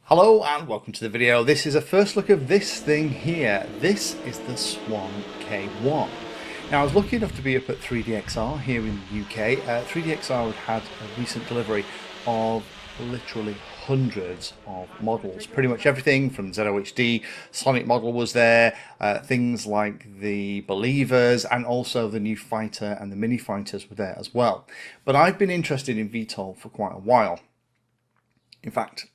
Hello and welcome to the video. This is a first look of this thing here. This is the Swan K1. Now I was lucky enough to be up at 3DXR here in the UK. 3DXR had a recent delivery of literally hundreds of models. Pretty much everything from ZOHD, Sonic model was there, things like the Believers and also the new fighter and the mini fighters were there as well. But I've been interested in VTOL for quite a while. In fact,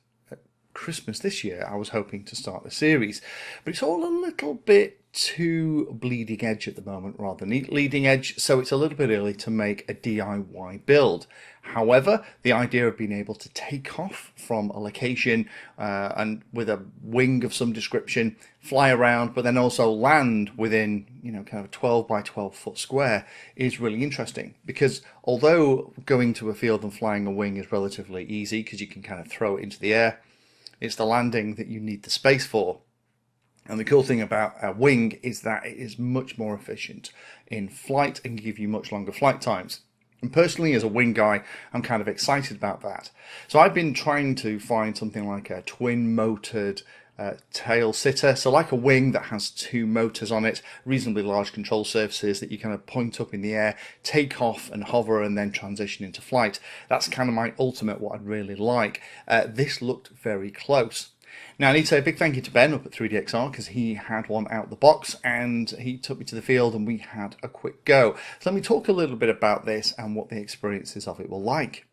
Christmas this year I was hoping to start the series, but it's all a little bit too bleeding edge at the moment rather than leading edge, so it's a little bit early to make a DIY build. However, the idea of being able to take off from a location and with a wing of some description, fly around, but then also land within, kind of a 12 by 12 foot square is really interesting, because although going to a field and flying a wing is relatively easy because you can kind of throw it into the air, it's the landing that you need the space for. And the cool thing about a wing is that it is much more efficient in flight and give you much longer flight times. And personally, as a wing guy, I'm kind of excited about that. So I've been trying to find something like a twin motored tail sitter, so like a wing that has two motors on it, reasonably large control surfaces that you kind of point up in the air, take off and hover and then transition into flight. That's kind of my ultimate what I'd really like. This looked very close. Now I need to say a big thank you to Ben up at 3DXR because he had one out the box and he took me to the field and we had a quick go. So let me talk a little bit about this and what the experiences of it were like.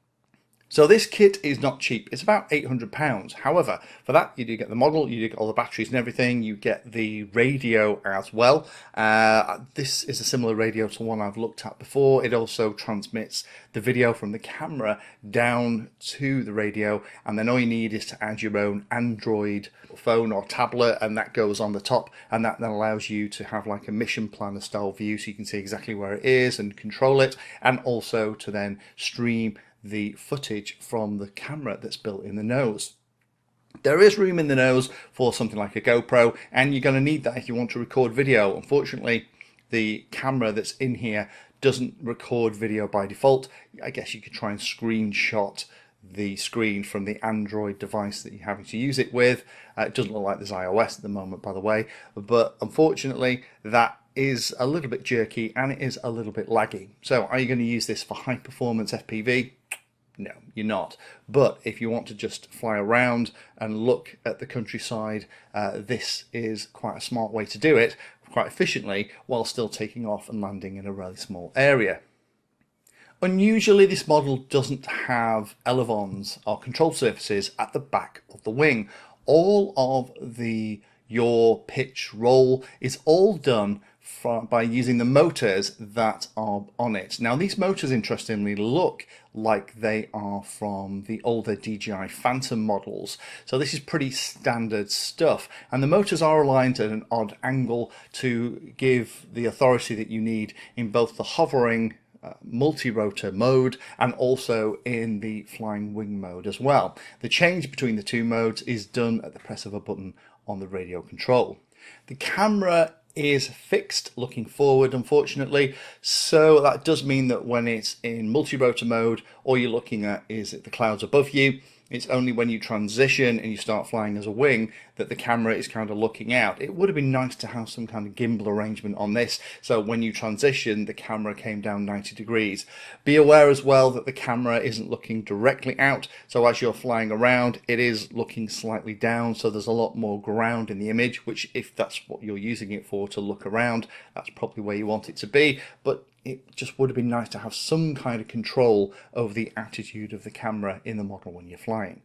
So this kit is not cheap, it's about £800. However, for that you do get the model, you do get all the batteries and everything, you get the radio as well. This is a similar radio to one I've looked at before. It also transmits the video from the camera down to the radio, and then all you need is to add your own Android phone or tablet, and that goes on the top, and that then allows you to have like a mission planner style view so you can see exactly where it is and control it, and also to then stream the footage from the camera that's built in the nose. There is room in the nose for something like a GoPro, and you're going to need that if you want to record video. Unfortunately, the camera that's in here doesn't record video by default. I guess you could try and screenshot the screen from the Android device that you're having to use it with. It doesn't look like there's iOS at the moment, by the way, but unfortunately that is a little bit jerky and it is a little bit laggy. So are you going to use this for high performance FPV? No, you're not. But if you want to just fly around and look at the countryside, this is quite a smart way to do it, quite efficiently, while still taking off and landing in a really small area. Unusually, this model doesn't have elevons or control surfaces at the back of the wing. All of the yaw, pitch, roll is all done by using the motors that are on it. Now these motors interestingly look like they are from the older DJI Phantom models, so this is pretty standard stuff, and the motors are aligned at an odd angle to give the authority that you need in both the hovering multi-rotor mode and also in the flying wing mode as well. The change between the two modes is done at the press of a button on the radio control. The camera is fixed looking forward, unfortunately, so that does mean that when it's in multi-rotor mode, all you're looking at is the clouds above you. It's only when you transition and you start flying as a wing that the camera is kind of looking out. It would have been nice to have some kind of gimbal arrangement on this, so when you transition the camera came down 90 degrees. Be aware as well that the camera isn't looking directly out, so as you're flying around it is looking slightly down, so there's a lot more ground in the image, which if that's what you're using it for, to look around, that's probably where you want it to be, but it just would have been nice to have some kind of control over the attitude of the camera in the model when you're flying.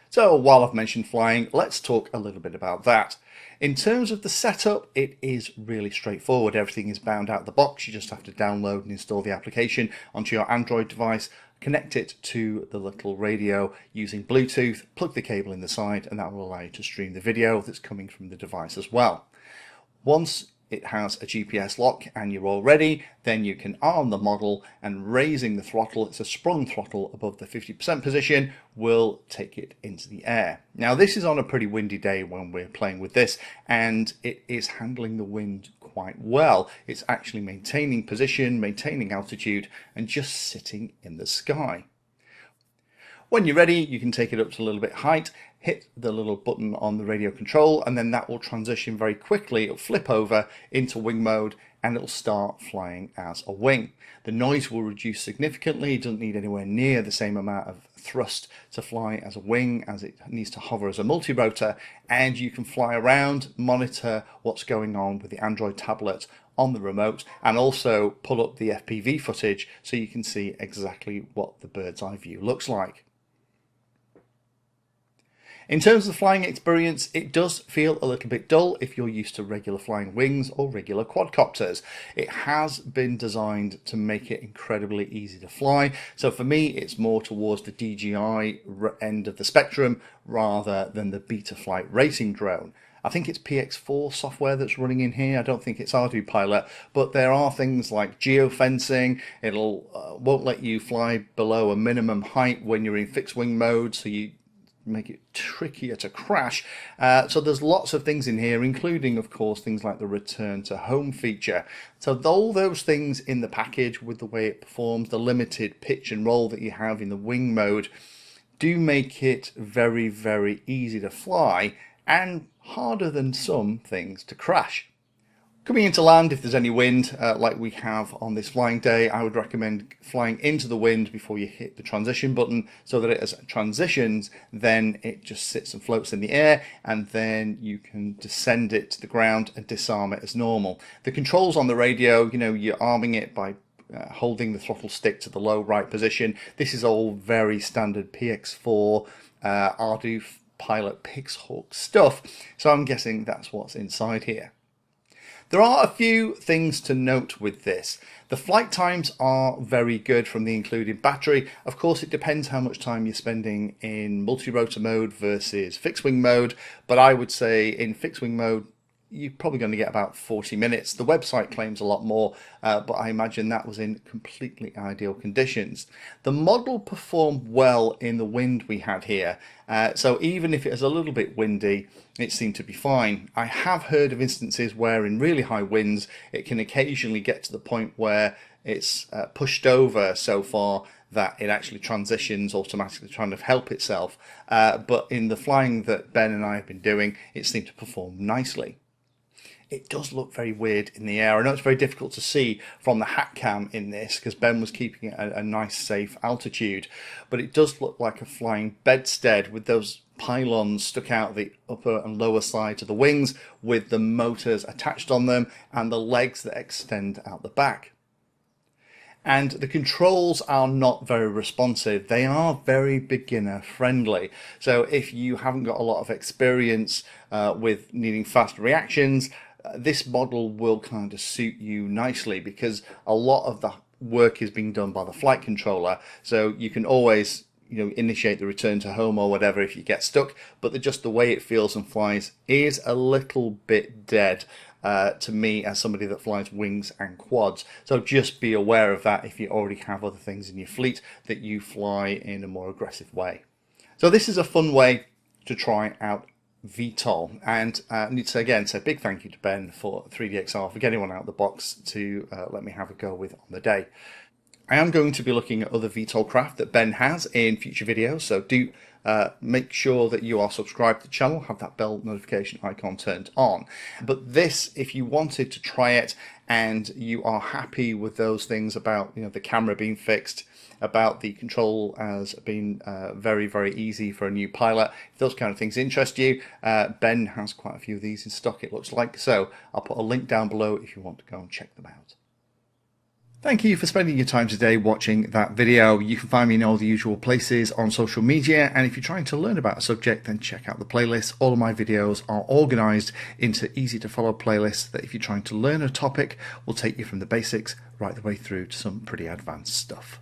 So while I've mentioned flying, let's talk a little bit about that. In terms of the setup, it is really straightforward. Everything is bound out the box. You just have to download and install the application onto your Android device, connect it to the little radio using Bluetooth, plug the cable in the side, and that will allow you to stream the video that's coming from the device as well. Once it has a GPS lock and you're all ready, then you can arm the model, and raising the throttle, it's a sprung throttle above the 50% position, will take it into the air. Now this is on a pretty windy day when we're playing with this, and it is handling the wind quite well. It's actually maintaining position, maintaining altitude, and just sitting in the sky. When you're ready, you can take it up to a little bit height, hit the little button on the radio control, and then that will transition very quickly. It'll flip over into wing mode and it'll start flying as a wing. The noise will reduce significantly. It doesn't need anywhere near the same amount of thrust to fly as a wing as it needs to hover as a multi-rotor, and you can fly around, monitor what's going on with the Android tablet on the remote, and also pull up the FPV footage so you can see exactly what the bird's eye view looks like. In terms of the flying experience, it does feel a little bit dull if you're used to regular flying wings or regular quadcopters. It has been designed to make it incredibly easy to fly. So for me, it's more towards the DJI end of the spectrum rather than the Betaflight racing drone. I think it's PX4 software that's running in here. I don't think it's RTF Pilot, but there are things like geofencing. It'll won't let you fly below a minimum height when you're in fixed wing mode, so you make it trickier to crash. So there's lots of things in here, including of course things like the return to home feature. So all those things in the package, with the way it performs, the limited pitch and roll that you have in the wing mode, do make it very, very easy to fly and harder than some things to crash. Coming into land, if there's any wind like we have on this flying day, I would recommend flying into the wind before you hit the transition button, so that as it transitions, then it just sits and floats in the air, and then you can descend it to the ground and disarm it as normal. The controls on the radio, you're arming it by holding the throttle stick to the low right position. This is all very standard PX4 RTF Pilot Pixhawk stuff, so I'm guessing that's what's inside here. There are a few things to note with this. The flight times are very good from the included battery. Of course, it depends how much time you're spending in multi-rotor mode versus fixed wing mode, but I would say in fixed wing mode, you're probably going to get about 40 minutes. The website claims a lot more, but I imagine that was in completely ideal conditions. The model performed well in the wind we had here, so even if it was a little bit windy, it seemed to be fine. I have heard of instances where in really high winds, it can occasionally get to the point where it's pushed over so far that it actually transitions automatically, trying to help itself. But in the flying that Ben and I have been doing, it seemed to perform nicely. It does look very weird in the air. I know it's very difficult to see from the hat cam in this because Ben was keeping it at a nice safe altitude, but it does look like a flying bedstead with those pylons stuck out the upper and lower sides of the wings with the motors attached on them and the legs that extend out the back. And the controls are not very responsive. They are very beginner friendly. So if you haven't got a lot of experience with needing fast reactions, this model will kind of suit you nicely because a lot of the work is being done by the flight controller. So you can always initiate the return to home or whatever if you get stuck, but just the way it feels and flies is a little bit dead to me as somebody that flies wings and quads. So just be aware of that if you already have other things in your fleet that you fly in a more aggressive way. So this is a fun way to try out VTOL, and I need to say a big thank you to Ben for 3DXR for getting one out of the box to let me have a go with on the day. I am going to be looking at other VTOL craft that Ben has in future videos, so do make sure that you are subscribed to the channel, have that bell notification icon turned on. But this, if you wanted to try it and you are happy with those things about the camera being fixed, about the control as being very, very easy for a new pilot, if those kind of things interest you, Ben has quite a few of these in stock, it looks like, so I'll put a link down below if you want to go and check them out. Thank you for spending your time today watching that video. You can find me in all the usual places on social media, and if you're trying to learn about a subject, then check out the playlist. All of my videos are organized into easy to follow playlists that if you're trying to learn a topic will take you from the basics right the way through to some pretty advanced stuff.